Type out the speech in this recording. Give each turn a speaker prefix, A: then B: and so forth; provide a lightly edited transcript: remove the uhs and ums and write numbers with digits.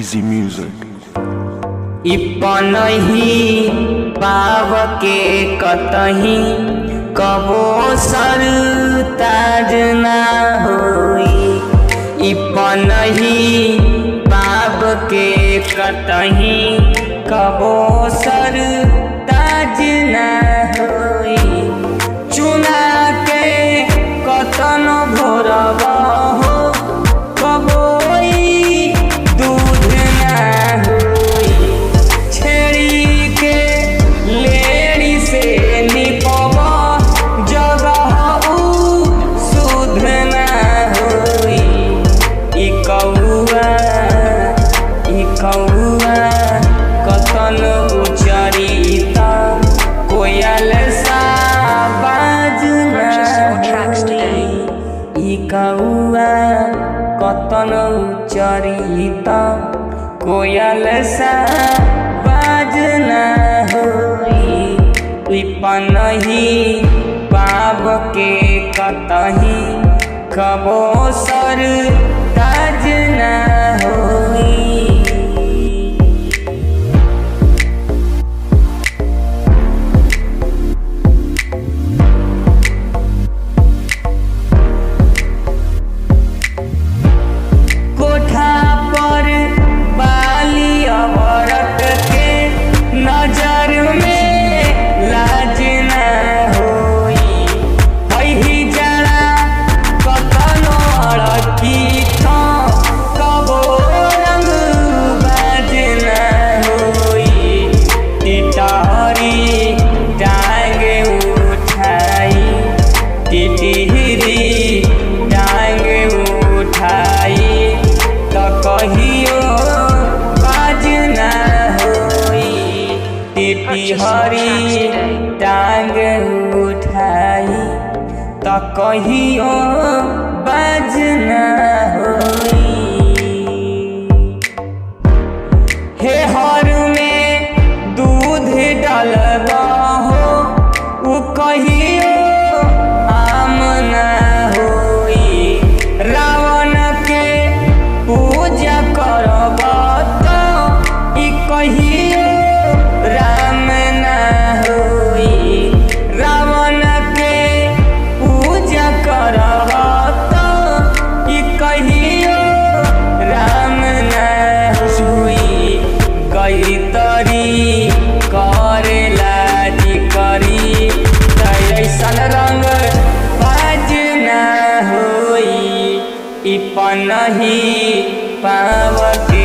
A: Easy music.
B: इपनही पाव के कतही कबो सर ताज ना होई। इपनही पाव के कतही कबो सर ताज ना होई। चुना के कतन भोरबा हो कबो दूध ना होई। छेड़ी के लेड़ी से निपबा जगह उ सुध ना होई। ई कौआ कतन उचरी ता कोयल सा बाज ना होई। ई कौआ कतन उचरी ता कोयल सा बाज ना होई। इपनही पाव के कतही कबो सर ताज ना होई। कोठा पर बाली औरत के नजर में लाज ना होई। वही जरा कतनो अड़की था कबो रंग बाज ना होई। टिटहरी टांग उठाई टिटहरी टांग उठाई तो कहियो बाज ना होई। टिटहरी टांग उठाई तो कहियो बाज ना होई। हे हर में दूध डालबा हो उ कहियो आम ना होई। रावण के पूजा करबा तो ई कहियो राम ना होई। रावण के पूजा करबा तो ई कहियो राम ना होई। गई तरी करेला जी करी तैसन रंग बाज ना होई। इपनही पाव के